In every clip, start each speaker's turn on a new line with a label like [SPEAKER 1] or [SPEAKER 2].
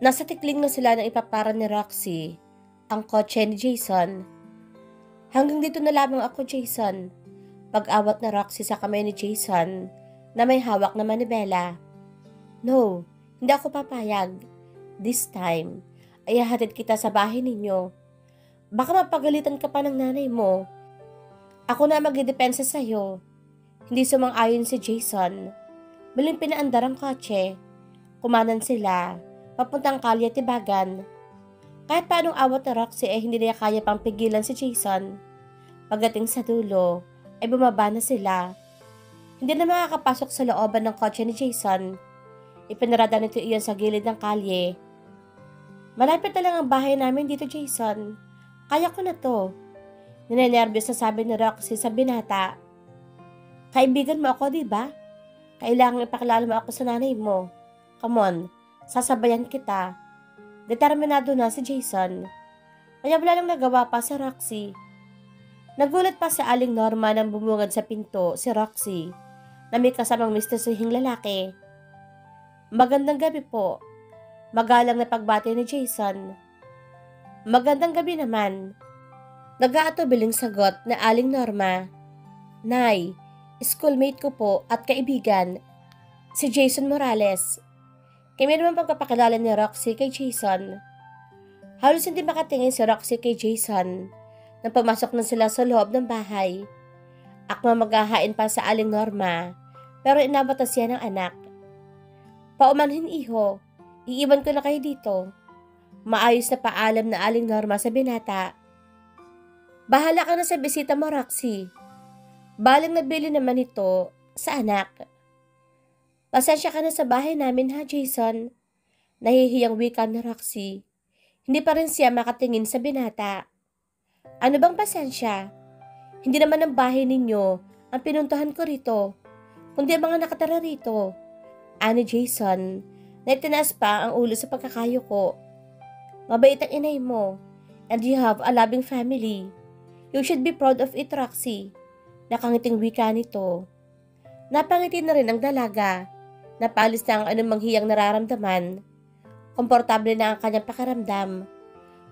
[SPEAKER 1] Nasa tikling na sila ng ipapara ni Roxy, ang kotse ni Jason. Hanggang dito na lamang ako, Jason. Pag-awat na Roxy sa kamay ni Jason na may hawak na manibela. No, hindi ako papayag. This time, ay hahatid kita sa bahay ninyo. Baka mapagalitan ka pa ng nanay mo. Ako na magdedepensa sa'yo. Hindi sumang-ayon si Jason. Muling pinaandar ang kotse. Kumanan sila, papuntang Kalye Tibagan. Kahit paanong awat na Roxy ay hindi niya kaya pang pigilan si Jason. Pagdating sa dulo, ay bumaba na sila. Hindi na makakapasok sa looban ng kotse ni Jason. Ipinarada nito iyon sa gilid ng kalye. Malapit na lang ang bahay namin dito, Jason. Kaya ko na to. Ninenervyos na sabi ni Roxy sa binata. Kaibigan mo ako, di ba? Kailangan ipakilala mo ako sa nanay mo. Come on, sasabayan kita. Determinado na si Jason. Kaya wala lang nagawa pa sa Roxy. Nagulat pa sa Aling Norma nang bumungad sa pinto si Roxy na may kasamang mistersihing lalaki. Magandang gabi po. Magalang na pagbati ni Jason. Magandang gabi naman. Nag-aatubiling sagot na Aling Norma. Nay, schoolmate ko po at kaibigan, si Jason Morales. Kami naman pagpapakilala ni Roxy kay Jason. Halos hindi makatingin si Roxy kay Jason nang pumasok na sila sa loob ng bahay. Akma maghahain pa sa Aling Norma, pero inabot na siya ng anak. Paumanhin iho, iiwan ko na kayo dito. Maayos na paalam na Aling Norma sa binata. Bahala ka na sa bisita mo, Roxy. Balang nabili naman ito sa anak. Pasensya ka na sa bahay namin ha, Jason. Nahihiyang wika ni Roxy. Hindi pa rin siya makatingin sa binata. Ano bang pasensya? Hindi naman ang bahay ninyo ang pinuntahan ko rito, kundi ang mga nakatara rito. Ani Jason, na itinaas pa ang ulo sa pagkakayo ko. Mabait ang inay mo, and you have a loving family. You should be proud of it, Roxy. Nakangiting wika nito. Napangiti na rin ang dalaga. Napalis na ang anumang hiyang nararamdaman. Komportable na ang kanyang pakiramdam.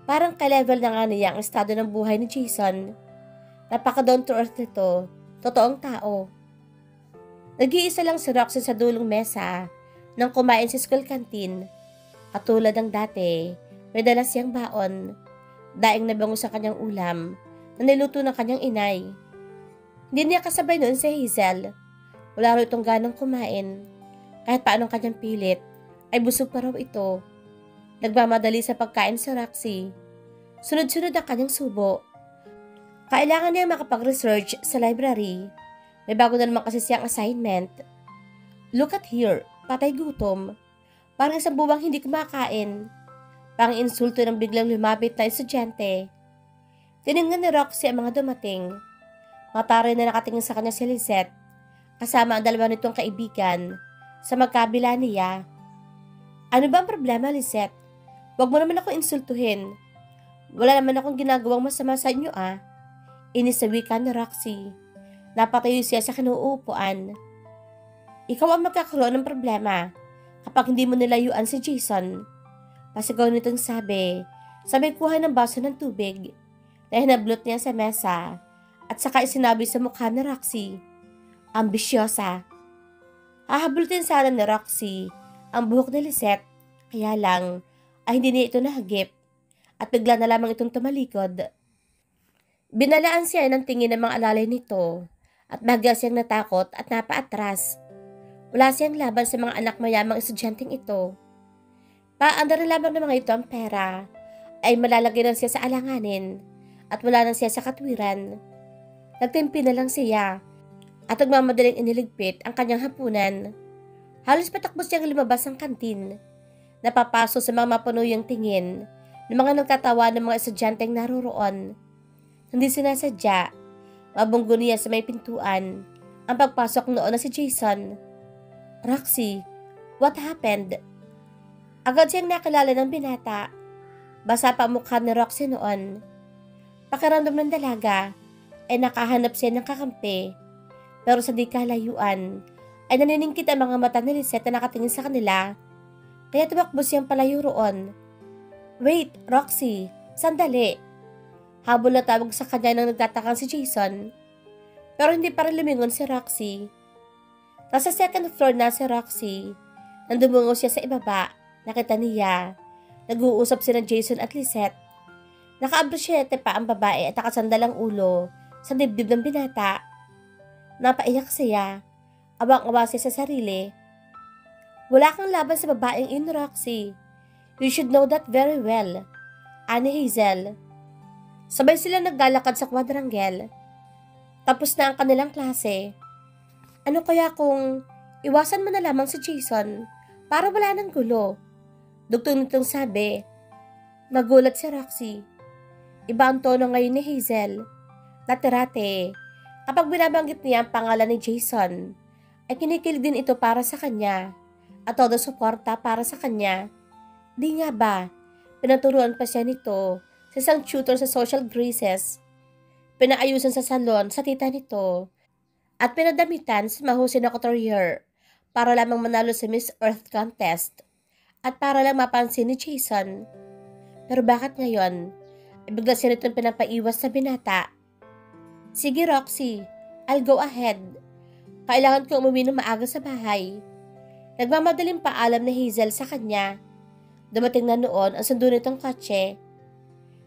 [SPEAKER 1] Parang ka-level na nga niya ang estado ng buhay ni Jason. Napaka-down to earth nito. Totoong tao. Nag-iisa lang si Roxy sa dulong mesa nang kumain sa school canteen. Katulad ng dati, may dala siyang baon. Daing nabango sa kanyang ulam na niluto ng kanyang inay. Hindi niya kasabay noon si Hazel. Wala raw itong ganang kumain. Kahit paanong kanyang pilit, ay busog pa raw ito. Nagmamadali sa pagkain si Roxy. Sunod-sunod ang kanyang subo. Kailangan niya makapag-research sa library. May bago na naman kasi siyang assignment. Look at here, patay gutom. Parang isang buwang hindi kumakain. Parang insulto ng biglang lumapit na estudyante. Tiningnan ni Roxy ang mga dumating. Mataray na nakatingin sa kanya si Lisette, kasama ang dalawa nitong kaibigan, sa magkabila niya. Ano ba ang problema, Lisette? Huwag mo naman ako insultuhin. Wala naman akong ginagawang masama sa inyo Inis sa wika ni Roxy. Napatayo siya sa kinuupuan. Ikaw ang magkakaroon ng problema kapag hindi mo nilayuan si Jason. Pasigaw nitong sabi, sabay kuha ng baso ng tubig na hinablot niya sa mesa at saka isinabi sa mukha ni Roxy. Ambisyosa. Hahablutin sana ni Roxy ang buhok ni Lisette, kaya lang ay hindi niya ito nahagip at bigla na lamang itong tumalikod. Binalaan siya ng tingin ng mga alalay nito at bagya siyang natakot at napaatras. Wala siyang laban sa mga anak mayamang estudyanteng ito. Paandar na lamang ng mga ito ang pera ay malalagay na siya sa alanganin at wala na siya sa katwiran. Nagtimpi na lang siya at nagmamadaling iniligpit ang kanyang hapunan. Halos patakbo siyang lumabas ng kantin. Napapaso sa mga mapunuyang tingin ng mga nagtatawa ng mga estudyanteng naroroon. Hindi sinasadya, mabunggo niya sa may pintuan ang pagpasok noon na si Jason. Roxy, what happened? Agad siyang nakilala ng binata. Basa pa ang mukha ni Roxy noon. Pakiramdam ng dalaga ay nakahanap siya ng kakampi. Pero sa di kalayuan ay naniningkit ang mga mata ni Lisette na nakatingin sa kanila. kaya tumakbo siyang palayo roon. Wait, Roxy, sandali. Habol na tawag sa kanya nang nagtatakang si Jason. Pero hindi pa rin lumingon si Roxy. Nasa second floor na si Roxy. Nang dumungo siya sa ibaba, nakita niya. Nag-uusap sina Jason at Lisette. Naka-abrosyete pa ang babae at nakasandalang ulo sa dibdib ng binata. Napaiyak siya. Awang-awa siya sa sarili. Wala kang laban sa babaeng in, Roxy. You should know that very well. Ani Hazel. Sabay sila naglalakad sa quadrangle. Tapos na ang kanilang klase. Ano kaya kung iwasan mo na lamang si Jason para wala ng gulo? Dugtong nitong sabi. Nagulat si Roxy. Iba ang tono ngayon ni Hazel. Dati-rate, kapag binabanggit niya ang pangalan ni Jason, ay kinikilig din ito para sa kanya at todo suporta para sa kanya. Di nga ba, pinaturuan pa siya nito sa isang tutor sa social graces, pinaayusan sa salon sa tita nito, at pinadamitan sa mahusay na couturier para lamang manalo sa Miss Earth contest at para lang mapansin ni Jason. Pero bakit ngayon, bigla siya nitong pinapaiwas sa binata? Sige Roxy, I'll go ahead. Kailangan ko umuwi ng maaga sa bahay. Nagmamadaling paalam ni Hazel sa kanya. Dumating na noon ang sundo nitong kotse.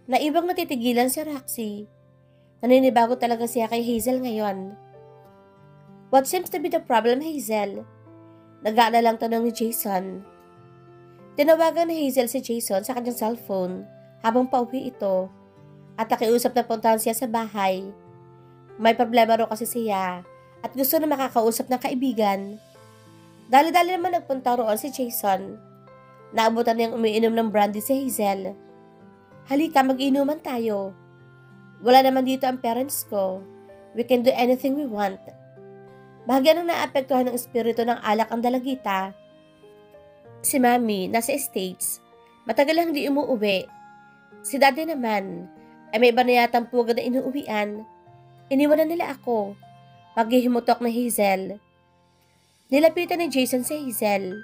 [SPEAKER 1] Naiwang natitigilan si Roxy. Naninibago talaga siya kay Hazel ngayon. What seems to be the problem, Hazel? Nag-aalalang tanong ni Jason. Tinawagan ni Hazel si Jason sa kanyang cellphone habang pauwi ito at nakiusap na puntahan siya sa bahay. May problema ro kasi siya at gusto na makakausap ng kaibigan. Dali-dali naman nagpunta roon si Jason. Naabutan niyang umiinom ng brandy si Hazel. Halika, mag-inuman tayo. Wala naman dito ang parents ko. We can do anything we want. Bahagyan nang naapektuhan ng espiritu ng alak ang dalagita. Si Mami, nasa States. Matagal lang hindi umuuwi. Si Daddy naman, ay may iba na yatang pugad na inuuwian. Iniwanan nila ako. Paghihimutok na Hazel. Nilapitan ni Jason si Hazel.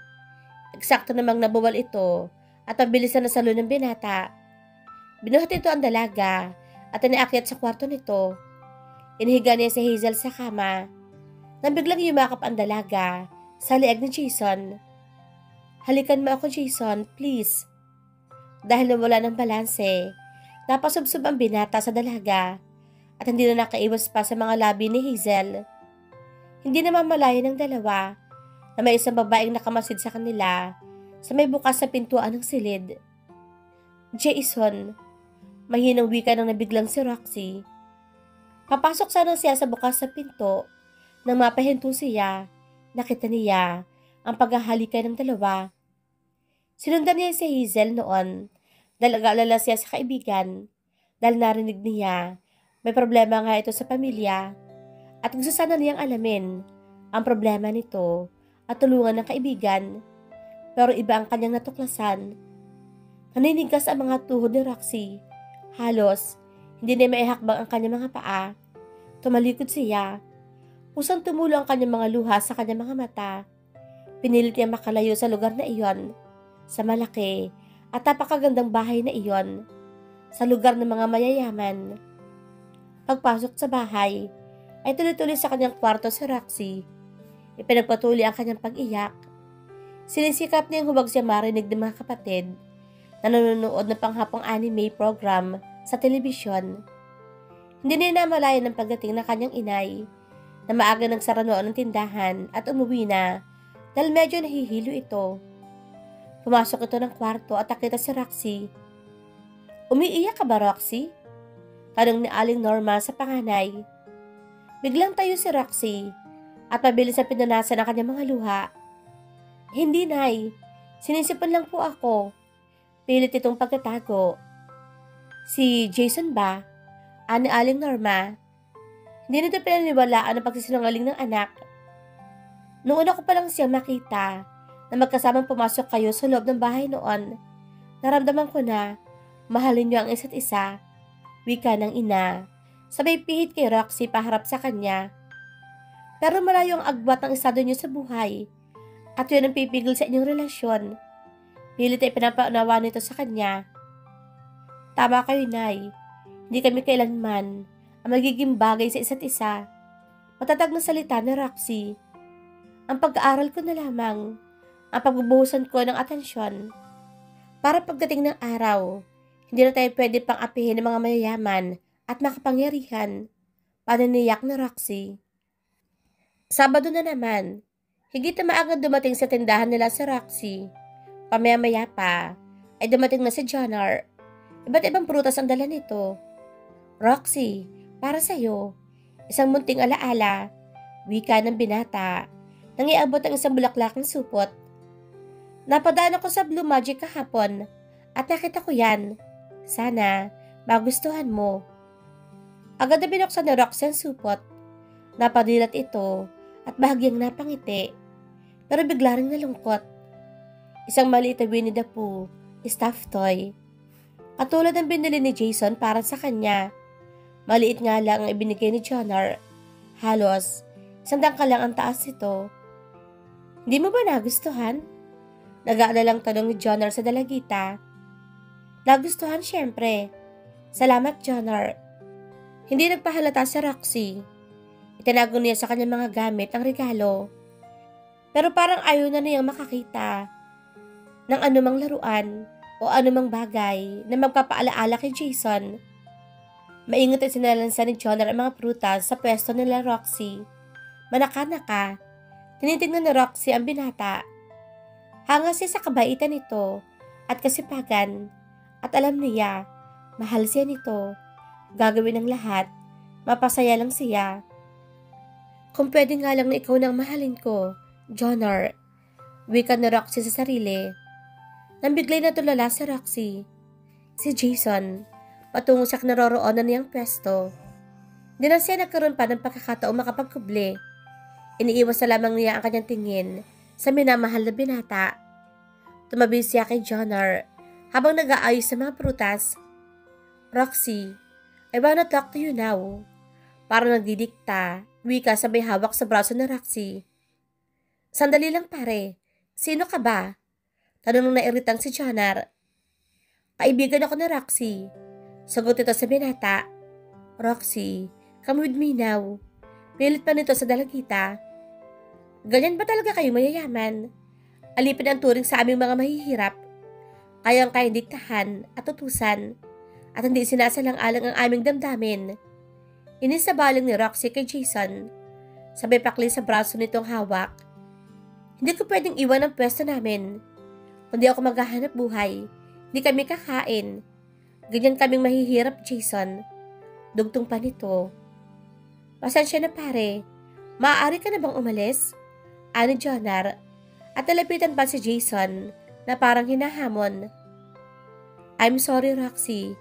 [SPEAKER 1] Eksakto namang nabuwal ito at mabilisan na salo ng binata. Binuhat ito ang dalaga at inaakyat sa kwarto nito. Inihiga niya si Hazel sa kama. Nang biglang yumakap ang dalaga sa lieg ni Jason. Halikan mo ako, Jason, please. Dahil nawala ng balanse, napasubsob ang binata sa dalaga at hindi na nakaiwas pa sa mga labi ni Hazel. Hindi na mamalayan ng dalawa na may isang babaeng nakamasid sa kanila sa may bukas na pintuan ng silid. Jason, mahinang wika nang nabiglang si Roxy. Papasok sana siya sa bukas na pinto nang mapahinto siya. Nakita niya ang paghahalikan ng dalawa. Sinundan niya si Hazel noon dahil nag-aalala siya sa kaibigan dahil narinig niya may problema nga ito sa pamilya at gusto sana niyang alamin ang problema nito at tulungan ng kaibigan, pero iba ang kanyang natuklasan. Naninigas ang mga tuhod ni Roxy. Halos, hindi na maihakbang ang kanyang mga paa. Tumalikod siya. Pusang tumulo ang kanyang mga luha sa kanyang mga mata. Pinilit niya makalayo sa lugar na iyon, sa malaki at napakagandang bahay na iyon, sa lugar ng mga mayayaman. Pagpasok sa bahay, ay tuloy-tuloy sa kanyang kwarto si Roxy. Ipinagpatuloy ang kanyang pag-iyak. Sinisikap niyang huwag siya marinig ng mga kapatid na nanonood ng panghapong anime program sa telebisyon. Hindi niya namalayan ng pagdating ng kanyang inay na maaga nagsara noon ng tindahan at umuwi na dahil medyo nahihilo ito. Pumasok ito ng kwarto at nakita si Roxy. Umiiyak ka ba, Roxy? Tanong ni Aling Norma sa panganay. Biglang tayo si Roxy at mabilis na pinunasan ang kanyang mga luha. Hindi, Nay. Sinisipan lang po ako. Pilit itong pagtatago. Si Jason ba? Ani Aling Norma. Hindi nito pinaniwalaan ang pagsisinungaling ng anak. Noon ako pa lang siyang makita na magkasamang pumasok kayo sa loob ng bahay noon. Naramdaman ko na mahalin niyo ang isa't isa. Wika ng ina. Sabay pihit kay Roxy paharap sa kanya. Pero malayo ang agwat ng estado niyo sa buhay at yun ang pipigil sa inyong relasyon. Pilit ay pinapaunawa nito sa kanya. Tama kayo, Nay. Hindi kami kailanman ang magiging bagay sa isa't isa. Matatag na salita ni Roxy. Ang pag-aaral ko na lamang ang pagbubuhusan ko ng atensyon. Para pagdating ng araw, hindi na tayo pwede pang apihin ng mga mayayaman at makapangyarihan. Paniniyak ni Roxy. Sabado na naman. Higit na maagang dumating sa tindahan nila si Roxy. Pamaya-maya pa ay dumating na si Jonar. Iba't ibang prutas ang dala nito. Roxy, para sa'yo. Isang munting alaala. Wika ng binata. Nang iabot ang isang bulaklakang supot. Napadaan ako sa Blue Magic kahapon at nakita ko yan. Sana magustuhan mo. Agad na binuksan ni Roxy ang supot. Napadilat ito at bahagyang napangiti. Pero bigla ring nalungkot. Isang maliit na Winnie the Pooh, stuffed toy. Katulad ng binili ni Jason para sa kanya. Maliit nga lang ang ibinigay ni Jonar. Halos, isang dangkal lang ang taas nito. Hindi mo ba nagustuhan? Nag-aalalang tanong ni Jonar sa dalagita. Nagustuhan siyempre. Salamat, Jonar. Hindi nagpahalata si Roxy. Itinago niya sa kanyang mga gamit ang regalo. Pero parang ayaw na niyang makakita ng anumang laruan o anumang bagay na magpapaalaala kay Jason. Maingat ay sinalansan ni Jonar ang mga prutas sa pwesto nila Roxy. Manaka-naka, tinitingnan ni Roxy ang binata. Hanga siya sa kabaitan nito at kasipagan at alam niya, mahal siya nito. Gagawin ng lahat, mapasaya lang siya. Kung pwede nga lang na ikaw nang mahalin ko, Jonar, wika ni Roxy sa sarili. Nang biglay na tulala si Roxy. Si Jason, patungo sa naroroonan niyang pwesto. Di na siya nagkaroon pa ng pagkakataong makapagkubli. Iniiwas na lamang niya ang kanyang tingin sa minamahal na binata. Tumabi siya kay Jonar habang nag-aayos sa mga prutas. Roxy, I wanna talk to you now. Parang nagdidikta, wika sabay hawak sa braso ni Roxy. Sandali lang pare, sino ka ba? Tanong nang nairitang si Jonar. Kaibigan ako ni Roxy. Sagot ito sa binata. Roxy, come with me now. Pilit pa nito sa dalagita. Ganyan ba talaga kayo mayayaman? Alipin ang turing sa aming mga mahihirap. Kayang-kayang diktahan at utusan at hindi sinasalang-alang ang aming damdamin. Inisabaling ni Roxy kay Jason. Sabay pakli sa braso nitong hawak. Hindi ko pwedeng iwan ang pwesto namin. Kundi ako maghahanap buhay. Hindi kami kakain. Ganyan kaming mahihirap, Jason. Dugtong pa nito. Pasensya na pare. Maaari ka na bang umalis? Ani Jonar. At nalapitan pa si Jason na parang hinahamon. I'm sorry, Roxy.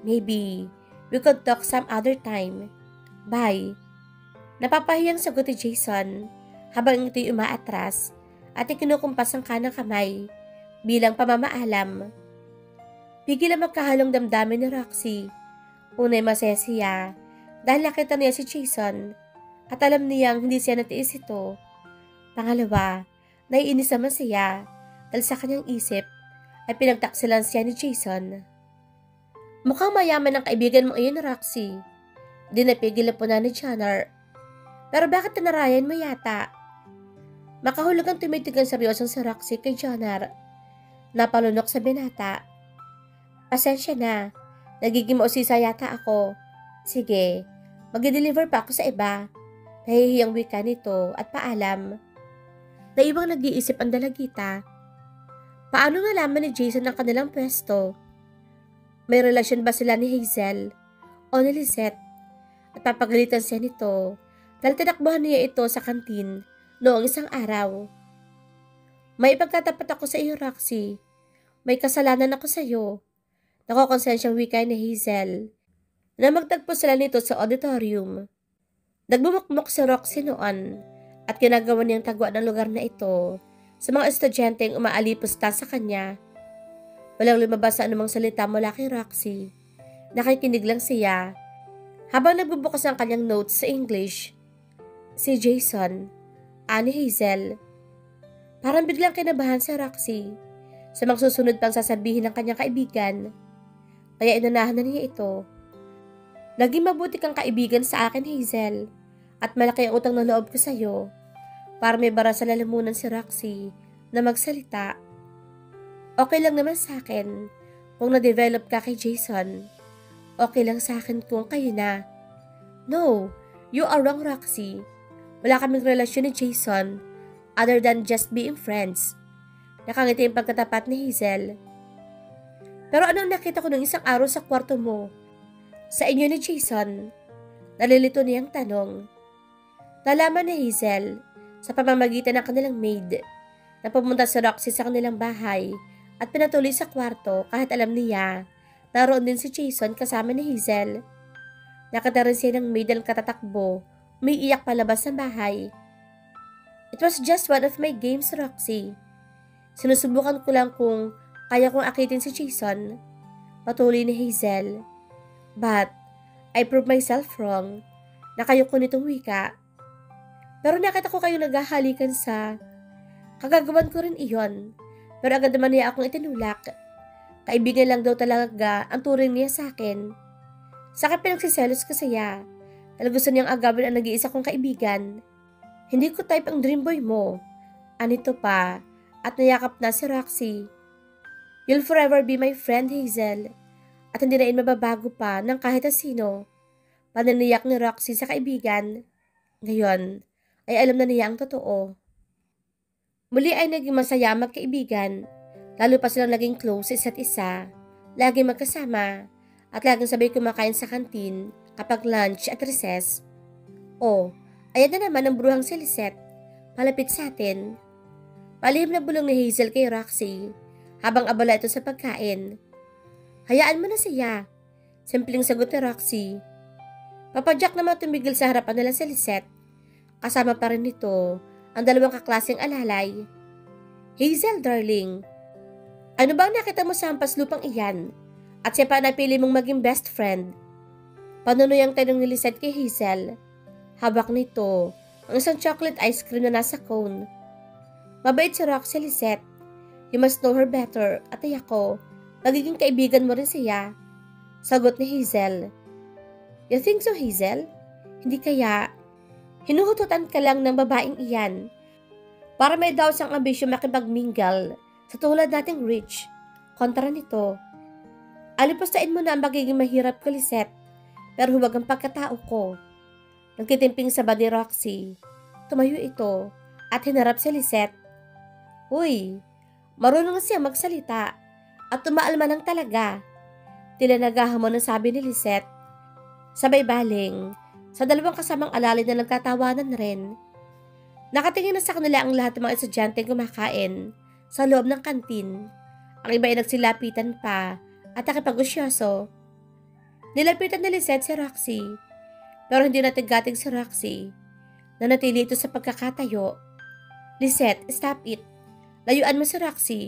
[SPEAKER 1] Maybe we could talk some other time. Bye. Napapahiyang sagot ni Jason habang ito'y umaatras at ikinukumpas ang kanang kamay bilang pamamaalam. Bigil ang magkahalong damdamin ni Roxy. Una'y masaya siya dahil nakita niya si Jason at alam niyang hindi siya natiis ito. Pangalawa, naiinis naman siya dahil sa kanyang isip ay pinagtaksilan siya ni Jason. Mukhang mayaman ang kaibigan mo iyon, Roxy. Di napigil na po na ni Jonar. Pero bakit tinarayan mo yata? Makahulog ang tumitigang seryosong si Roxy kay Jonar. Napalunok sa binata. Pasensya na. Nagiging mausisa yata ako. Sige, mag-deliver pa ako sa iba. Nahihiyang wika nito at paalam. Naiwang nag-iisip ang dalagita. Paano nalaman ni Jason ang kanilang pwesto? May relasyon ba sila ni Hazel o ni Lisette? At papagalitan siya nito dahil tinakbuhan niya ito sa kantin noong isang araw. May ipagtatapat ako sa iyo, Roxy. May kasalanan ako sa iyo. Nakokonsensyang wika ni Hazel na magtagpo sila nito sa auditorium. Nagbumukmok si Roxy noon at ginagawa niyang tagwa ng lugar na ito sa mga estudyanteng umaalipusta sa kanya. Walang lumabas sa anumang salita mula kay Roxy. Nakikinig lang siya habang nagbubukas ang kanyang notes sa English. Si Jason, ani Hazel. Parang biglang kinabahan si Roxy. sa mga susunod pang sasabihin ng kanyang kaibigan. Kaya inunahan na niya ito. Naging mabuti kang kaibigan sa akin, Hazel, at malaki ang utang na loob ko sa iyo. Para may bara sa lalamunan si Roxy na magsalita. Okay lang naman sa akin kung na-develop ka kay Jason. Okay lang sa akin kung kayo na. No, you are wrong, Roxy. Wala kaming relasyon ni Jason other than just being friends. Nakangiti yung pagkatapat ni Hazel. Pero anong nakita ko nung isang araw sa kwarto mo? Sa inyo ni Jason? Nalilito niyang tanong. Nalaman ni Hazel sa pamamagitan ng kanilang maid na pumunta si Roxy sa kanilang bahay at pinatuloy sa kwarto kahit alam niya naroon din si Jason kasama ni Hazel. Nakita rin siya ng maid ang katatakbo, umiiyak palabas ng bahay. It was just one of my games, Roxy. Sinusubukan ko lang kung kaya kong akitin si Jason. Patuloy ni Hazel. But I proved myself wrong na kayo ko nitong wika. Pero nakita ko kayo naghahalikan sa... Kagagawan ko rin iyon. Pero agad naman niya akong itinulak. Kaibigan lang daw talaga ang turing niya sa akin. Sa akin pinagsiselos ko siya. Dahil gusto niyang agawin ang nag-iisa kong kaibigan. Hindi ko type ang dream boy mo. Anito pa. At nayakap na si Roxy. You'll forever be my friend, Hazel. At hindi na rin mababago pa ng kahit sino. Pananiyak ni Roxy sa kaibigan. Ngayon, ay alam na niya ang totoo. Muli ay naging masaya magkaibigan, lalo pa silang naging close isa't isa, laging magkasama, at laging sabay kumakain sa kantin kapag lunch at recess. Oh, ayan na naman ang bruhang si Lisette, palapit sa atin. Palihim na bulong ni Hazel kay Roxy, habang abala ito sa pagkain. Hayaan mo na siya, simpleng sagot ni Roxy. Papadyak naman tumigil sa harapan nila si Lisette. Kasama pa rin nito ang dalawang kaklaseng alalay. Hazel, darling, ano bang nakita mo sa hampas lupang iyan? At siya pa napili mong maging best friend? Panunoy ang tanong ni Lisette kay Hazel. Habak nito ang isang chocolate ice cream na nasa cone. Mabait si Roxy, Lisette. You must know her better at ay ako, magiging kaibigan mo rin siya. Sagot ni Hazel. You think so, Hazel? Hindi kaya... Hinuhututan ka lang ng babaeng iyan para may daw siyang ambisyon makipagminggal sa tulad nating rich. Kontra nito, alipustahin mo na ang magiging mahirap ko, Lisette, pero huwag ang pagkatao ko. Nagkitimping sa body Roxy. Tumayo ito at hinarap si Lisette. Uy, marunong siya magsalita at tumaalma lang talaga. Tila nagahamon ang sabi ni Lisette. Sabay baling sa dalawang kasamang alalay na nagtatawanan rin. Nakatingin na sa kanila ang lahat ng mga estudyanteng kumakain sa loob ng kantin. Ang iba ay nagsilapitan pa at nakipag-usyoso. Nilapitan ni Lisette si Roxy, pero hindi natigating si Roxy. Nanatili ito sa pagkakatayo. Lisette, stop it. Layuan mo si Roxy.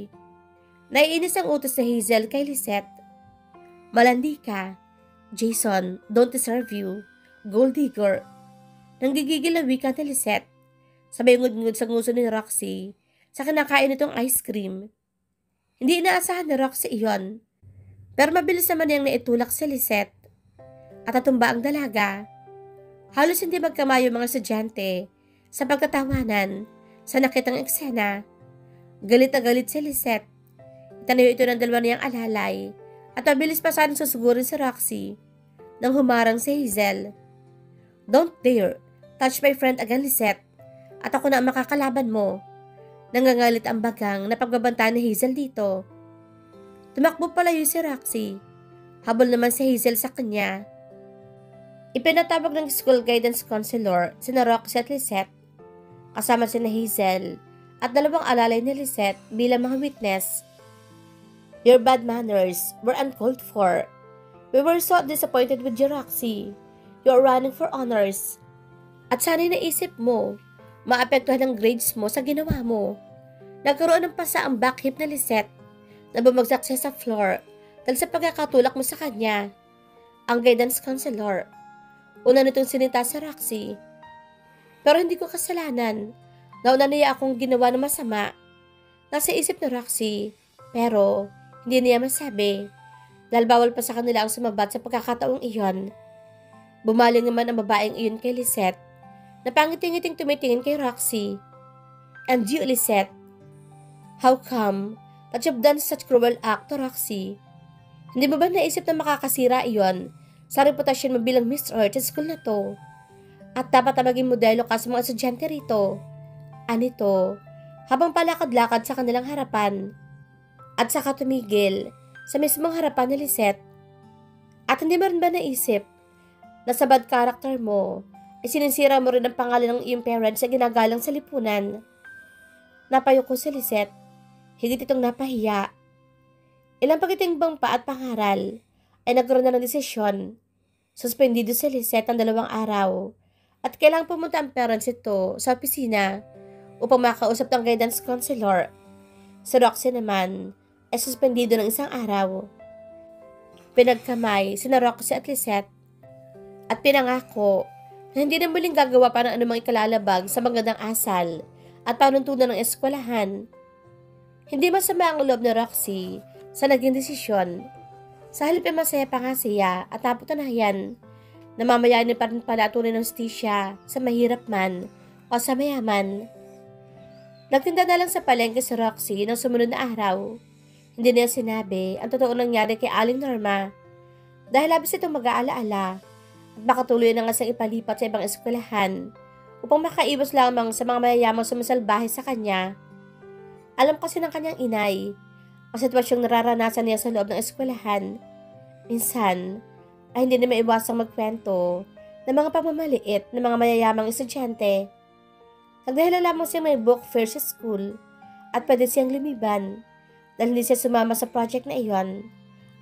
[SPEAKER 1] Naiinis ang utos ni Hazel kay Lisette. Malandi ka. Jason, don't deserve you. Gold digger. Nanggigigil na wika ni Lisette. Sabay ngud-ngud sa nguso ni Roxy sa kinakain nitong ice cream. Hindi inaasahan ni Roxy iyon. Pero mabilis naman niyang naitulak si Lisette at natumba ang dalaga. Halos hindi magkamayo mga estudyante sa pagtatawanan sa nakitang eksena. Galit na galit si Lisette. Itanayo ito ng dalawa niyang alalay at mabilis pa sanang susugurin si Roxy nang humarang si Hazel. Don't dare touch my friend again, Lisette. At ako na ang makakalaban mo. Nangangalit ang bagang na pagbabantaan ni Hazel dito. Tumakbo palayo si Roxy. Habol naman si Hazel sa kanya. Ipinatawag ng school guidance counselor sina Roxy at Lisette. Kasama sina Hazel at dalawang alalay ni Lisette bilang mga witness. Your bad manners were uncalled for. We were so disappointed with you, Roxy. You're running for honors. At sana'y naisip mo, maapektuhan ang grades mo sa ginawa mo. Nagkaroon ng pasa ang back hip na Lisette na bumagsak siya sa floor dahil sa pagkakatulak mo sa kanya. Ang guidance counselor. Una nitong sinita sa Roxy. Pero hindi ko kasalanan. Nauna niya akong ginawa na masama. Nasa isip ni Roxy, Pero hindi niya masabi dahil bawal pa sa kanila ang sumabat sa pagkakataong iyon. Bumaling naman ang babaeng iyon kay Lisette na pangiting-iting tumitingin kay Roxy. And you, Lisette, how come that you've done such cruel act to Roxy? Hindi mo ba naisip na makakasira iyon sa reputasyon mo bilang Miss Earth sa school na to? At dapat na maging modelo ka sa mga estudyante rito. Anito, habang palakad-lakad sa kanilang harapan. At saka tumigil sa mismong harapan ni Lisette. At hindi mo rin ba naisip na sa bad character mo ay sinisira mo rin ang pangalan ng iyong parents na ginagalang sa lipunan? Napayuko si Lisette, higit itong napahiya. Ilang pagitimbang pa at pangaral ay nagkaroon na ng desisyon. Suspendido si Lisette ang 2 araw at kailangang pumunta ang parents ito sa opisina upang makausap ng guidance counselor. Si Roxy naman ay suspendido ng 1 araw. Pinagkamay sina Roxy at Lisette at pinangako na hindi na muling gagawa pa ng anumang ikalalabag sa magandang asal at panuntunan ng eskwelahan. Hindi masama ang loob ni Roxy sa naging desisyon. Sa halip ay masaya pa nga siya at napatunayan na mamayanin pa rin pala tunay ng hustisya sa mahirap man o sa mayaman. Nagtinda na lang sa palengke si Roxy ng sumunod na araw. Hindi niya sinabi ang totoo nangyari kay Aling Norma dahil labis itong mag-aala-ala at baka tuloy na nga siyang ipalipat sa ibang eskwelahan upang makaiwas lamang sa mga mayayamang sumasalbahe sa kanya. Alam kasi ng kanyang inay ang sitwasyong nararanasan niya sa loob ng eskwelahan. Minsan ay hindi na maiwasang magkwento ng mga pamamaliit ng mga mayayamang estudyante. Nagdahilan lamang siyang may book fair sa school at pwede siyang lumiban dahil hindi siya sumama sa project na iyon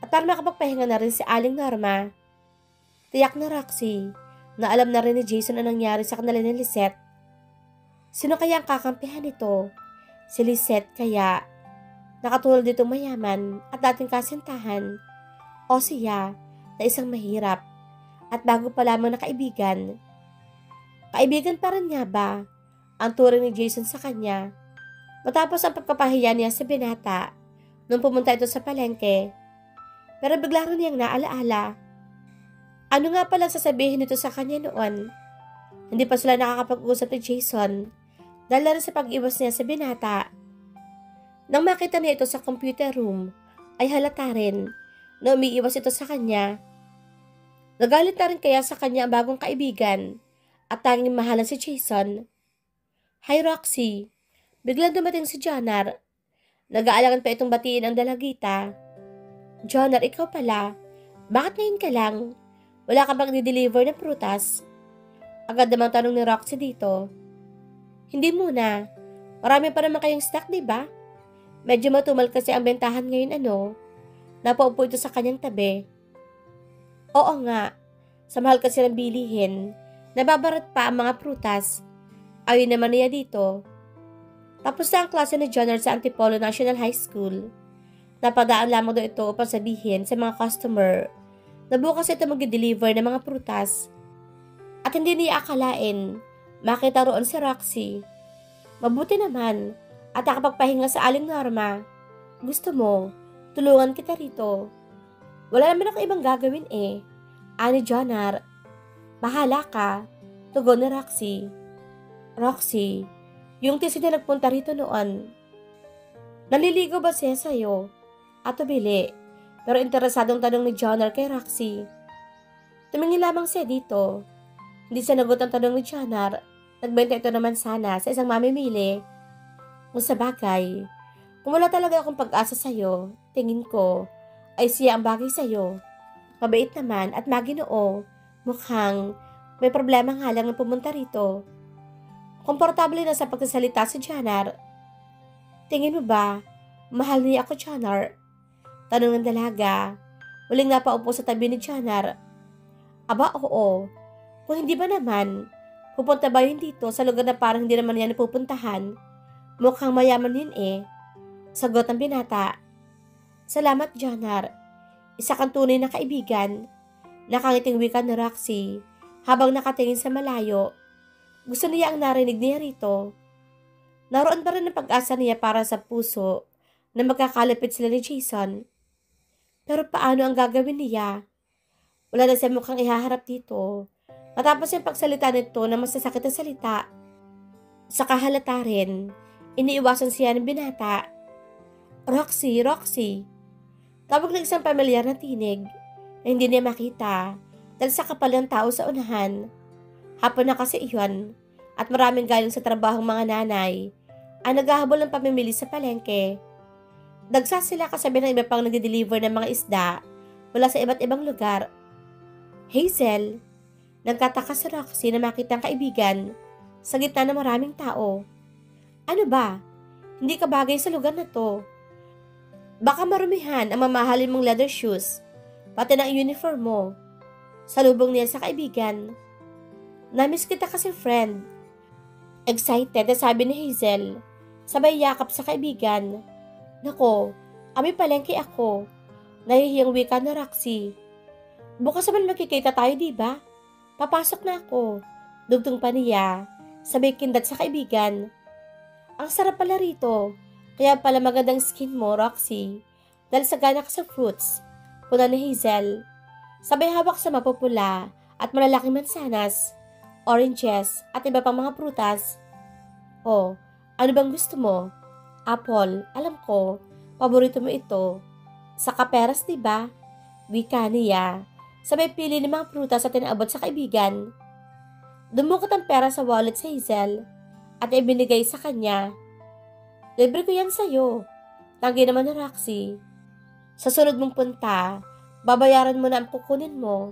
[SPEAKER 1] at para makapagpahinga na rin si Aling Norma. Tiyak na Roxy na alam na rin ni Jason ang nangyari sa kanila ni Lisette. Sino kaya ang kakampihan nito? Si Lisette kaya? Nakatulad ditong mayaman at dating kasintahan? O siya na isang mahirap at bago pa lamang na kaibigan? Kaibigan pa rin nga ba ang turing ni Jason sa kanya? Matapos ang pagpapahiya niya sa binata nung pumunta ito sa palengke. Pero bigla rin niyang naalaala. Ano nga pala sasabihin nito sa kanya noon? Hindi pa sila nakakapag-usap ni Jason dahil na rin sa pag-iwas niya sa binata. Nang makita niya ito sa computer room, ay halata rin na umiiwas ito sa kanya. Nagalit na rin kaya sa kanya ang bagong kaibigan at tanging mahalan si Jason. Hi Roxy, biglang dumating si Jonar. Nag-aalangan pa itong batiin ang dalagita. Jonar, ikaw pala. Bakit ngayon ka lang? Wala ka bang di-deliver ng prutas? Agad namang tanong ni Roxy dito. Hindi muna. Marami pa naman kayong stock, diba? Medyo matumal kasi ang bentahan ngayon Napaupo ito sa kanyang tabi. Oo nga. Sa mahal kasi ng bilihin, nababarat pa ang mga prutas. Ayun naman niya dito. Tapos na ang klase ni Jonar sa Antipolo National High School. Napadaan lamang daw ito upang sabihin sa mga customer na bukas ito mag-deliver ng mga prutas. At hindi niya akalain, makita roon si Roxy. Mabuti naman at nakapagpahinga sa Aling Norma. Gusto mo, tulungan kita rito. Wala naman ako ibang gagawin Ani Jonar. Bahala ka, tugon ni Roxy. Roxy, yung tisi na nagpunta rito noon. Naliligo ba siya sa'yo? At tumili. Pero interesadong tanong ni Jonar kay Roxy. Tumingin lamang siya dito. Hindi sinagot ang tanong ni Jonar. Nagbenta ito naman sana sa isang mamimili. Kung sa bagay, kung wala talaga akong pag-asa sa'yo, tingin ko, ay siya ang bagay sa'yo. Mabait naman at maginoo. Mukhang may problema nga lang na pumunta rito. Komportable na sa pagsasalita si Jonar. Tingin mo ba, mahal niya ako, Jonar? Tanong ng dalaga. Muling napaupo sa tabi ni Jonar. Aba, oo. Kung hindi ba naman, pupunta ba yun dito sa lugar na parang hindi naman yan napupuntahan? Mukhang mayaman yun Sagot ng binata. Salamat, Jonar. Isa kang tunay na kaibigan. Nakangiting wika ni Roxy habang nakatingin sa malayo. Gusto niya ang narinig niya rito. Naroon pa rin ang pag-asa niya para sa puso na magkakalapit sila ni Jason. Pero paano ang gagawin niya? Wala na siya mukhang ihaharap dito. Matapos yung pagsalita nito na masasakit na salita. Sa kahalata rin, iniiwasan siya ng binata. Roxy, Roxy. Tawag ng isang pamilyar na tinig na hindi niya makita dahil sa kapal ng tao sa unahan. Hapon na kasi iyon at maraming galing sa trabahong mga nanay ang naghahabol ng pamimili sa palengke. Dagsa sila kasabi ng iba pang nagde-deliver ng mga isda mula sa iba't ibang lugar. Hazel, nagkataka si Roxy na makita ang kaibigan sa gitna ng maraming tao. Ano ba? Hindi ka bagay sa lugar na to. Baka marumihan ang mamahalin mong leather shoes, pati ng uniform mo. Salubong niya sa kaibigan. Namiss kita kasi friend. Excited na sabi ni Hazel, sabay yakap sa kaibigan. Nako, ami palengke ako. Nahihiyang wika na Roxy. Bukas naman magkikita tayo, diba? Papasok na ako. Dugtong pa niya, sabay kindat sa kaibigan. Ang sarap pala rito. Kaya pala magandang skin mo, Roxy. Dahil sagana ka sa fruits. Puna ni Hazel. Sabay hawak sa mapupula at malalaking mansanas, oranges at iba pang mga prutas. Oh, ano bang gusto mo? Apple, alam ko. Paborito mo ito. Sa kaperas, diba? Wika niya. Sabay pili ng mga prutas at tinaabot sa kaibigan. Dumukot ang pera sa wallet sa Hazel at ibinigay sa kanya. Libre ko yan sa'yo. Tanggi naman ni Roxy. Sa sunod mong punta, babayaran mo na ang kukunin mo.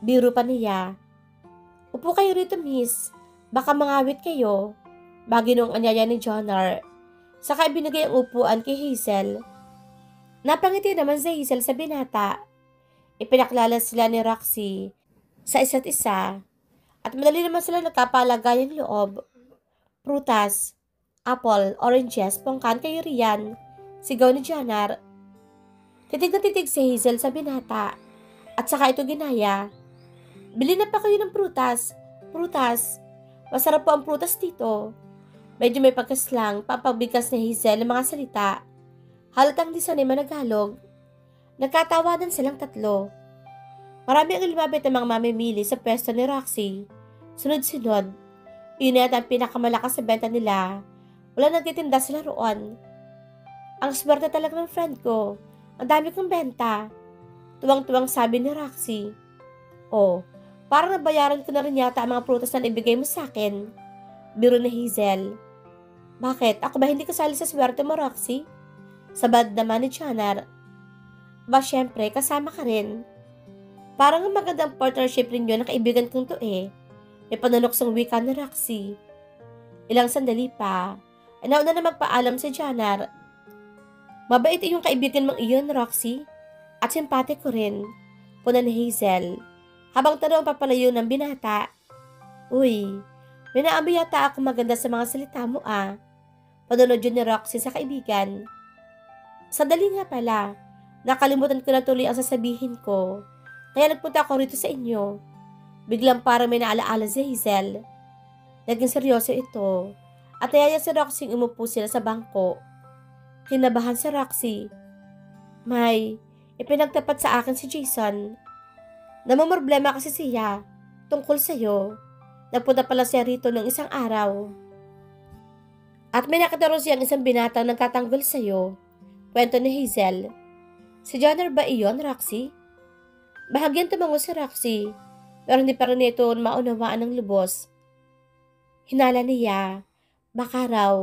[SPEAKER 1] Biro pa niya. Upo kayo rito, miss. Baka mangawit kayo. Baginong anyaya ni Jonar. Saka ibinigay ang upuan kay Hazel. Napangiti naman si Hazel sa binata. Ipinaklala sila ni Roxy sa isa't isa at madali naman sila nagkapalagayang loob. Prutas, apple, oranges, pongkan kayo riyan, sigaw ni Jonar. Titig na titig si Hazel sa binata at saka ito ginaya. Bili na pa kayo ng prutas. Prutas. Masarap po ang prutas dito. Medyo may pagkaslang papagbigkas ni Hazel ng mga salita. Halatang di sanay managalog. Nagkatawanan silang tatlo. Marami ang lumapit ng mga mamimili sa pwesto ni Roxy. Sunod-sunod. Yun at ang pinakamalakas sa benta nila. Wala nagtitinda sila roon. Ang swerte talaga ng friend ko. Ang dami kong benta. Tuwang-tuwang sabi ni Roxy. Oh, parang nabayaran ko na rin yata ang mga prutas na ibigay mo sa akin. Biro ni Hazel. Bakit? Ako ba hindi kasali sa swerte mo, Roxy? Sabad naman ni Jonar. Ba, syempre, kasama ka rin. Parang ang magandang partnership rin yun ng kaibigan kong to eh. May panunuksong wika ni Roxy. Ilang sandali pa, ay nauna na magpaalam si Jonar. Mabait yung kaibigan mong iyon, Roxy. At simpate ko rin. Puna ni Hazel. Habang tanong papalayo ng binata. Uy, may naamoy yata ako maganda sa mga salita mo ah. Panunod yun ni Roxy sa kaibigan. Sandali nga pala. Nakalimutan ko na tuloy ang sasabihin ko. Kaya nagpunta ako rito sa inyo. Biglang parang may naalaala si Hazel. Naging seryoso ito. At nayaya si Roxy umupo sila sa bangko. Kinabahan si Roxy. May, ipinagtapat sa akin si Jason. Namumroblema kasi siya tungkol sa'yo. Nagpunta pala siya rito ng isang araw. At may nakita rin siyang isang binatang nagtatanggol sa'yo. Kwento ni Hazel. Si Jonar ba iyon, Roxy? Bahagyan tumango si Roxy, pero hindi pa rin ito maunawaan ng lubos. Hinala niya, baka raw,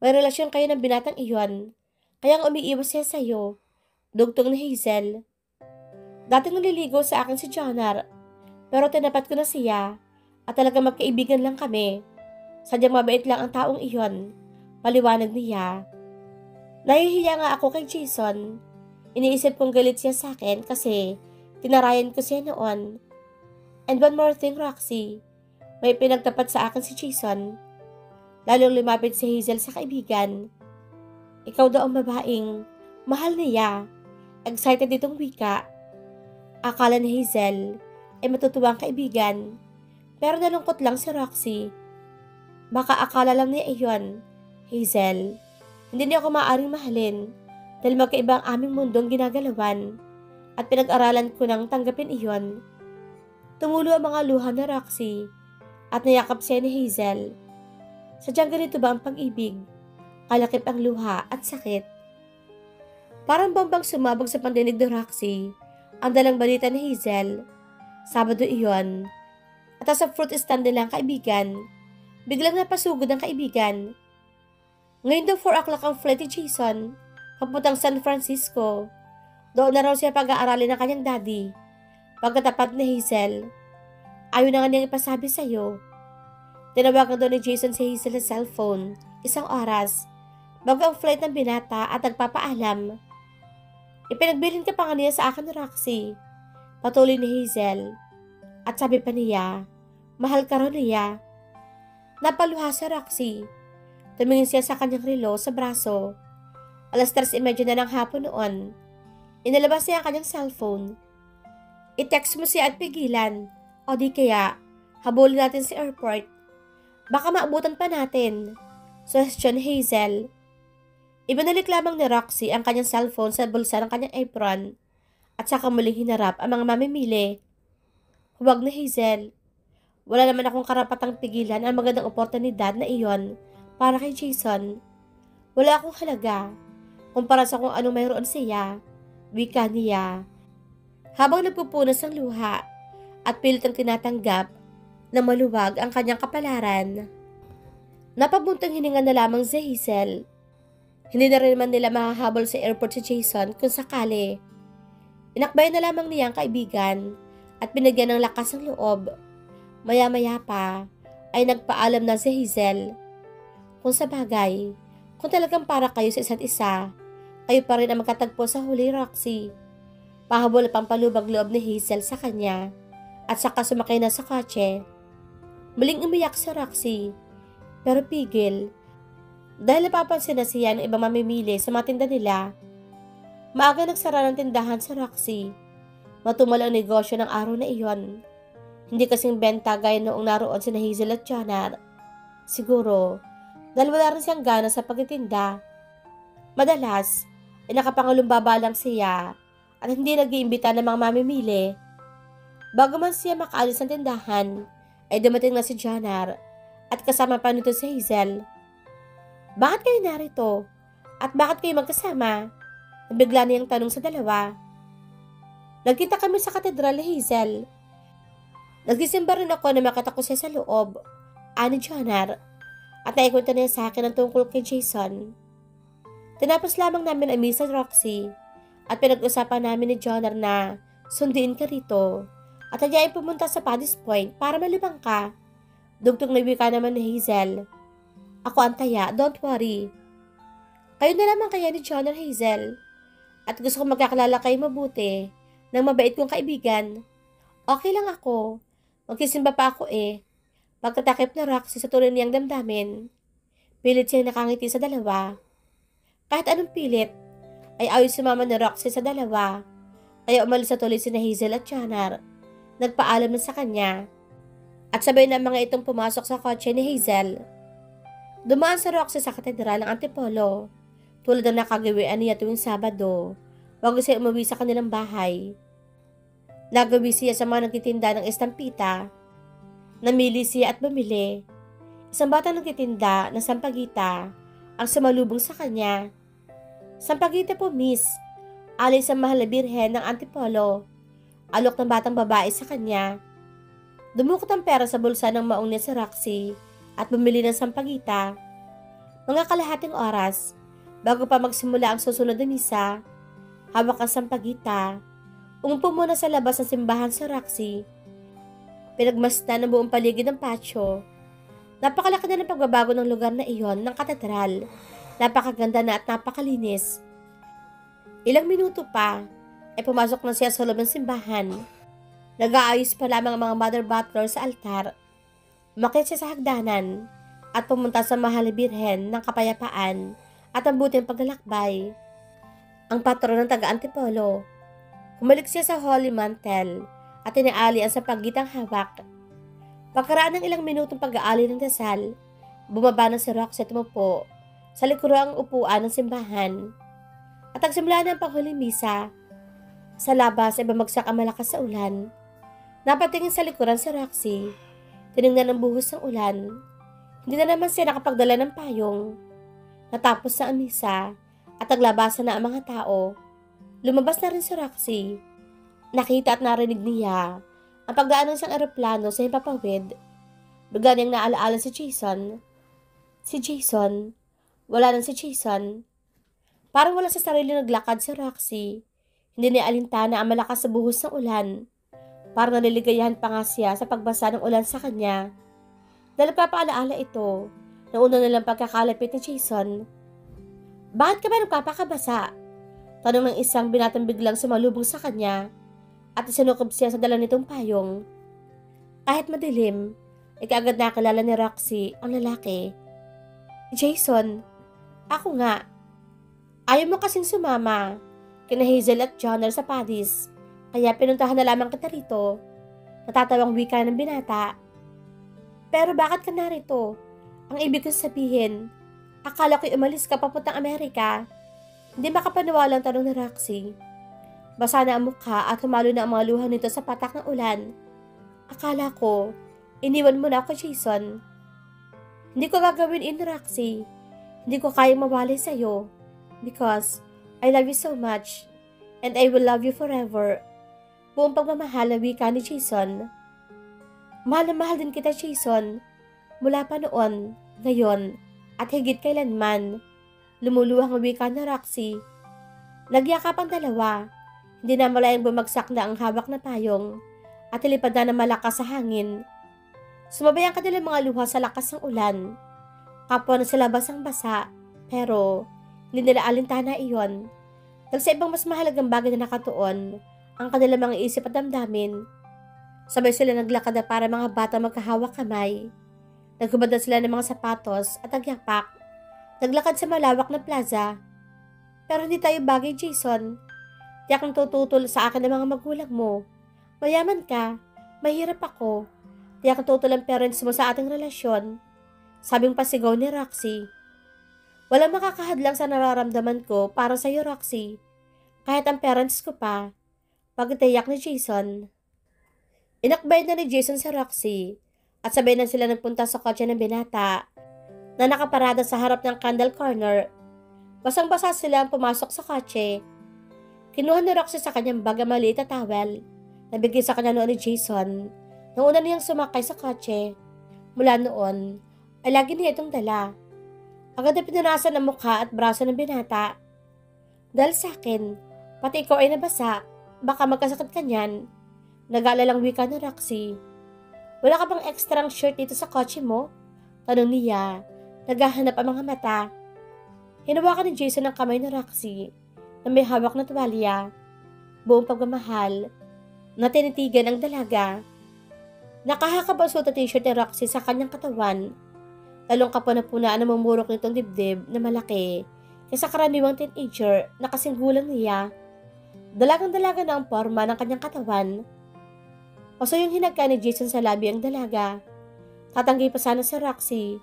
[SPEAKER 1] may relasyon kayo ng binatang iyon, kaya umiiwas siya sa'yo. Dugtong ni Hazel. Dating naliligo sa akin si Jonar, pero tinapat ko na siya, at talagang magkaibigan lang kami. Sadyang mabait lang ang taong iyon, paliwanag niya. Nahihiya nga ako kay Jason. Iniisip kong galit siya sa akin kasi tinarayan ko siya noon. And one more thing, Roxy. May pinagtapat sa akin si Jason. Lalong lumapit si Hazel sa kaibigan. Ikaw daw ang babaeng mahal niya. Excited itong wika. Akala ni Hazel ay matutuwang kaibigan. Pero nalungkot lang si Roxy. Baka akala lang niya iyon, Hazel. Hindi niya ako maaaring mahalin dahil magkaiba ang aming mundong ginagalawan at pinag-aralan ko nang tanggapin iyon. Tumulo ang mga luha na Roxy at nayakap siya ni Hazel. Sadyang ganito ba ang pag-ibig? Kalakip ang luha at sakit. Parang bombang sumabog sa pandinig ni Roxy ang dalang balita ni Hazel. Sabado iyon. At sa fruit stand nila ang kaibigan, biglang napasugod ang kaibigan. Ngayon daw 4 o'clock ang flight ni Jason, papuntang San Francisco. Doon na raw siya pag-aaralin ng kanyang daddy. Pagkatapat ni Hazel, ayaw na nga niyang ipasabi sa'yo. Tinawagan daw ni Jason si Hazel sa cellphone, 1 oras, bago ang flight ng binata at nagpapaalam. Ipinagbilin ka pa nga niya sa akin, Roxy. Patuloy ni Hazel. At sabi pa niya, mahal ka raw niya. Napaluha sa Roxy. Tumingin siya sa kanyang relo sa braso. 3:30 na ng hapon noon. Inalabas niya ang kanyang cellphone. I-text mo siya at pigilan. O di kaya, habulin natin sa airport. Baka maabutan pa natin. Suggestion Hazel. Ibinalik lamang ni Roxy ang kanyang cellphone sa bulsa ng kanyang apron at saka muling hinarap ang mga mamimili. Huwag na Hazel. Wala naman akong karapatang pigilan ang magandang oportunidad na iyon para kay Jason. Wala akong halaga kumpara sa kung anong mayroon siya, wika niya. Habang nagpupunas ng luha at pilit ang tinatanggap na maluwag ang kanyang kapalaran. Napabuntang hininga na lamang si Hazel. Hindi na rin man nila makahabol sa airport si Jason kung sakali. Inakbay na lamang niya ang kaibigan at binigyan ng lakas ng loob. Maya-maya pa ay nagpaalam na si Hazel. Kung sa bagay, kung talagang para kayo sa isa't isa, kayo pa rin ang magkatagpo sa huli, Roxy. Pahabol pang palubag-loob ni Hazel sa kanya at saka sumakay na sa kotse. Muling umiyak si Roxy, pero pigil. Dahil napapansin na siya ng ibang mamimili sa mga tinda nila. Maaga nagsara ng tindahan sa Roxy. Matumal ang negosyo ng araw na iyon. Hindi kasing benta gaya noong naroon si Hazel at Jonar. Siguro, dahil wala rin siyang gana sa pagtitinda. Madalas, ay nakapangalumbaba lang siya at hindi nag-iimbita ng mga mamimili. Bago man siya makaalis ng tindahan, ay dumating na si Jonar at kasama pa nito si Hazel. Bakit kayo narito? At bakit kayo magkasama? Nabigla niyang tanong sa dalawa. Nagkita kami sa katedral ni Hazel. Nagsisimba rin ako na makita ko siya sa loob, ani Jonar, at naikwento niya sa akin ang tungkol kay Jason. Tinapos lamang namin ang misa, Roxy, at pinag-usapan namin ni Jonar na sunduin ka rito at hadyain pumunta sa Paddy's Point para malibang ka. Dugtong na wika naman ni Hazel. Ako ang taya, don't worry. Kayo na lamang kaya ni Jonar, Hazel, at gusto kong magkakilala kayo mabuti ng mabait kong kaibigan. Okay lang ako. Magsisimba pa ako eh. Pagtatakip na Roxy sa tuloy niyang damdamin, pilit siyang nakangiti sa dalawa. Kahit anong pilit, ay ayaw sumama ni Roxy sa dalawa. Kaya umalis sa tuloy si Hazel at Jonar. Nagpaalam na sa kanya. At sabay na mga itong pumasok sa kotse ni Hazel. Dumaan sa Roxy sa katedral ng Antipolo. Tulad ng nakagawian niya tuwing Sabado, bago siya umuwi sa kanilang bahay. Nagawi siya sa mga nagtitinda ng estampita. Namili siya at bumili. Isang bata nagtitinda ng sampagita ang sumalubong sa kanya. Sampagita po, miss. Alay sa mahal na birhen ng Antipolo. Alok ng batang babae sa kanya. Dumukot ang pera sa bulsa ng maong ni si Roxy at bumili ng sampagita. Mga kalahating oras, bago pa magsimula ang susunod na misa, hawak ang sampagita. Umupo muna sa labas ng simbahan sa Roxy. Pinagmasdan ng buong paligid ng patio. Napakalaki na ng pagbabago ng lugar na iyon ng katedral. Napakaganda na at napakalinis. Ilang minuto pa, ay pumasok na siya sa loob ng simbahan. Nag-aayos pa lamang ang mga mother butler sa altar. Umakyat siya sa hagdanan at pumunta sa mahal na birhen ng kapayapaan at ang buting paglalakbay. Ang patron ng taga-Antipolo. Humalik siya sa holy mantle at tinaali ang sampagitang hawak. Pagkaraan ng ilang minutong pag-aali ng dasal, bumaba na si Roxy at umupo sa likurang upuan ng simbahan. At nagsimula na ang panghuling misa. Sa labas ay bumagsak ang malakas sa ulan. Napatingin sa likuran si Roxy. Tinignan ang buhos ng ulan. Hindi na naman siya nakapagdala ng payong. Natapos na ang misa at naglabasan na ang mga tao. Lumabas na rin si Roxy. Nakita at narinig niya ang pagdaan ng isang eroplano sa himpapawid. Bigla niyang naalaala si Jason. Si Jason. Wala nang si Jason. Parang wala sa sarili naglakad si Roxy. Hindi niya alintana ang malakas sa buhos ng ulan. Parang naliligayahan pa nga siya sa pagbasa ng ulan sa kanya. Dahil papaalaala ito, nauna nilang pagkakalapit ni Jason. Bakit ka ba nagpapakabasa? Tanong ng isang binatang biglang sumalubong sa kanya at isinukob siya sa dala nitong payong. Kahit madilim, ikaagad nakilala ni Roxy ang lalaki. Jason, ako nga. Ayaw mo kasing sumama kina Hazel at Johnner sa Paris, kaya pinuntahan na lamang kita rito. Natatawang wika ng binata. Pero bakit ka narito? Ang ibig kong sabihin, akala ko'y umalis ka papuntang Amerika. Hindi makapaniwala ang tanong ni Roxy. Basa na ang mukha at humalo na ang mga luha nito sa patak ng ulan. Akala ko, iniwan mo na ako, Jason. Hindi ko gagawin in, Roxy. Hindi ko kayang mawalay sa'yo. Because I love you so much, and I will love you forever. Buong pagmamahal na wika ni Jason. Mahal na mahal din kita, Jason. Mula pa noon, ngayon, at higit kailanman. Lumuluhang ang wika ni Roxy. Nagyakap ang dalawa. Hindi na malayang bumagsak na ang hawak na payong at ilipad na ng malakas sa hangin. Sumabay ang kanilang mga luha sa lakas ng ulan. Kapwa na sa labas ang basa, pero hindi nila alintana iyon. Dahil sa ibang mas mahalagang bagay na nakatuon, ang kanilang mga isip at damdamin. Sabay sila naglakad na para mga bata magkahawak kamay. Naghubad na sila ng mga sapatos at nagyapak. Naglakad sa malawak na plaza. Pero hindi tayo bagay, Jason. Tiyak ang tututol sa akin ng mga magulang mo. Mayaman ka, mahirap ako. Tiyak ang tutol ang parents mo sa ating relasyon. Sabing pasigaw ni Roxy. Walang makakahadlang sa nararamdaman ko para sa iyo, Roxy. Kahit ang parents ko pa. Pagtiyak ni Jason. Inakbay na ni Jason sa Roxy at sabay na sila nagpunta sa kotse ng binata na nakaparada sa harap ng Candle Corner. Basang-basa sila ang pumasok sa kotse. Kinuha ni Roxy sa kanyang bag ang maliit na towel. Nabigay sa kanya noon ni Jason. Nang una niyang sumakay sa kotse. Mula noon, ay lagi niya itong dala. Agad na pinunasan ang mukha at braso ng binata. Dahil sa akin, pati ikaw ay nabasa. Baka magkasakit ka niyan. Nag-aalalang wika ni Roxy. Wala ka bang extrang shirt dito sa kotse mo? Tanong niya. Naghahanap ang mga mata. Hinawakan ni Jason ang kamay ni Roxy na may hawak na tuwalya. Buong pagmamahal na tinitigan ang dalaga. Nakahakab ang suot na t-shirt ni Roxy sa kanyang katawan. Lalong kapuna-punaan ang mamurok nitong dibdib na malaki kaysa karaniwang teenager na kasing gulang niya. Dalagang-dalaga na ang forma ng kanyang katawan. Paso yung hinagka ni Jason sa labi ang dalaga. Tatanggi pa sana si Roxy,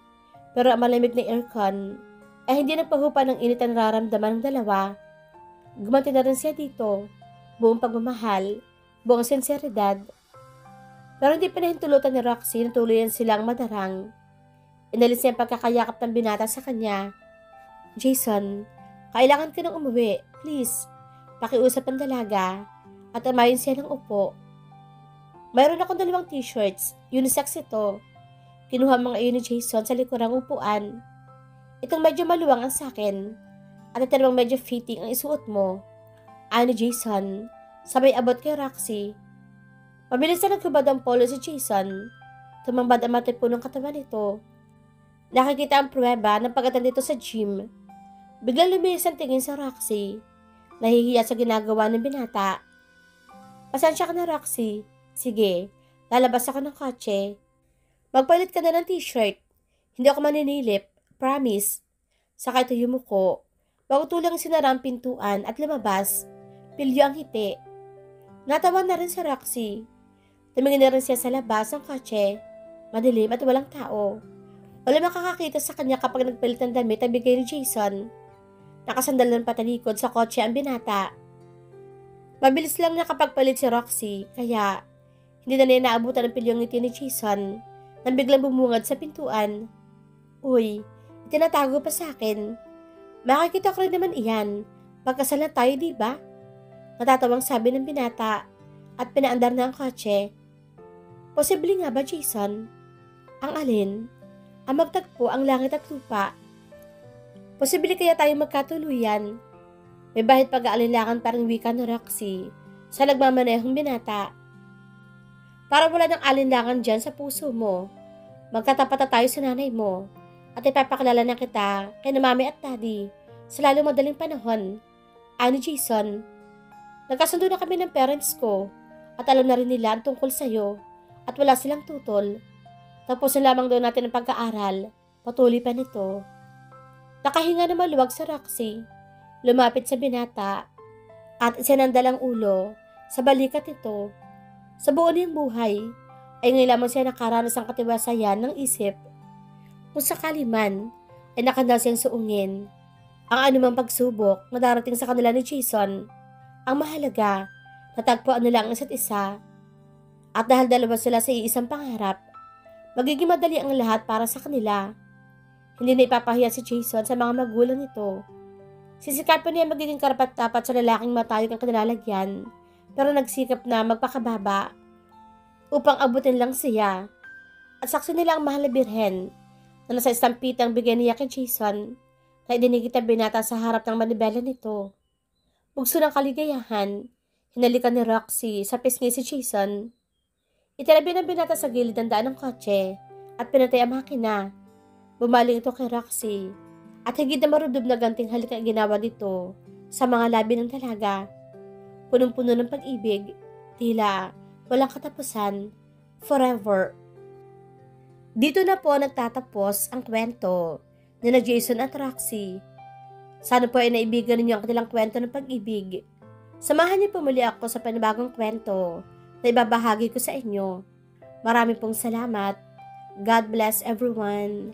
[SPEAKER 1] pero ang malamig na aircon ay hindi nagpahupa ng init ang nararamdaman ng dalawa. Gumanti na rin siya dito, buong pagmamahal, buong sinseridad. Pero hindi pinahintulutan ni Roxy na tuluyan silang madarang. Inalis niya ang pagkakayakap ng binata sa kanya. Jason, kailangan ka nang umuwi, please. Pakiusap ang dalaga at amayin siya ng upo. Mayroon akong 2 t-shirts, unisex ito. Kinuha mga iyon ni Jason sa likurang upuan. Itong medyo maluwang ang sakin at ito namang medyo fitting ang isuot mo. Ni Jason, sabay abot kay Roxy. Mabilis na naghubad ang polo si Jason. Tumambad ang matipunong katawan nito. Nakikita ang pruweba ng pagkatan dito sa gym. Biglang lumilis ang tingin sa Roxy. Nahihiya sa ginagawa ng binata. Pasensya ka na, Roxy. Sige, lalabas ako ng kotse. Magpalit ka na ng t-shirt. Hindi ako maninilip. Promise. Saka ito yumuko. Bago tulang sinara ang pintuan at lumabas. Pilyo ang hiti. Natawa na rin si Roxy. Tumingin na rin siya sa labas ng kotse. Madilim at walang tao. Wala makakakita sa kanya kapag nagpalit ng damit na bigay ni Jason. Nakasandal ng patalikod sa kotse ang binata. Mabilis lang nakapagpalit si Roxy, kaya hindi na niya naabutan ang pilyong ngiti ni Jason nang biglang bumungad sa pintuan. Uy, itinatago pa sa akin. Makikita ko rin naman iyan. Magkasal na tayo, di ba? Natatawang sabi ng binata at pinaandar na ang kotse. Posible nga ba, Jason? Ang alin? Ang magtagpo ang langit at lupa. Posible kaya tayo magkatuluyan? May bahid pag-aalinlangan parang wika ni Roxy sa nagmamanehong binata. Para wala ng alinlangan dyan sa puso mo. Magkatapat na tayo sa nanay mo at ipapakilala na kita kay na mami at daddy sa lalong madaling panahon. Ani Jason, nagkasundo na kami ng parents ko at alam na rin nila ang tungkol sa'yo at wala silang tutol. Tapos na lamang daw natin ang pag-aaral, patuloy pa nito. Nakahinga na maluwag sa Roxy, lumapit sa binata at isinandal ang ulo sa balikat nito. Sa buo niyang buhay, ay ngayon lamang siya nakaranas ng katiwasayan ng isip. Kung sakali man, ay nakanda siyang suungin ang anumang pagsubok na darating sa kanila ni Jason. Ang mahalaga, natagpuan nila ang isa't isa. At dahil dalawa sila sa iisang pangarap, magiging madali ang lahat para sa kanila. Hindi na ipapahiya si Jason sa mga magulang nito. Sisikapin niya magiging karapat-dapat sa lalaking matayog ang kanilalagyan, pero nagsikap na magpakababa upang abutin lang siya. At saksi nila ang mahal na birhen na nasa istampitang bigay niya kay Jason na idinikita binata sa harap ng manibela nito. Bugso ng kaligayahan, hinalikan ni Roxy sa pisngi si Jason. Itinabi ng binata sa gilid ng daan ng kotse at pinatay ang makina. Bumaling ito kay Roxy at higit na marudub na ganting halik ang ginawa dito sa mga labi ng dalaga. Punong-puno ng pag-ibig, tila walang katapusan, forever. Dito na po nagtatapos ang kwento ni Jason at Roxy. Sana po ay naibigan ninyo ang kanilang kwento ng pag-ibig. Samahan niyo po muli ako sa panibagong kwento na ibabahagi ko sa inyo. Marami pong salamat. God bless everyone.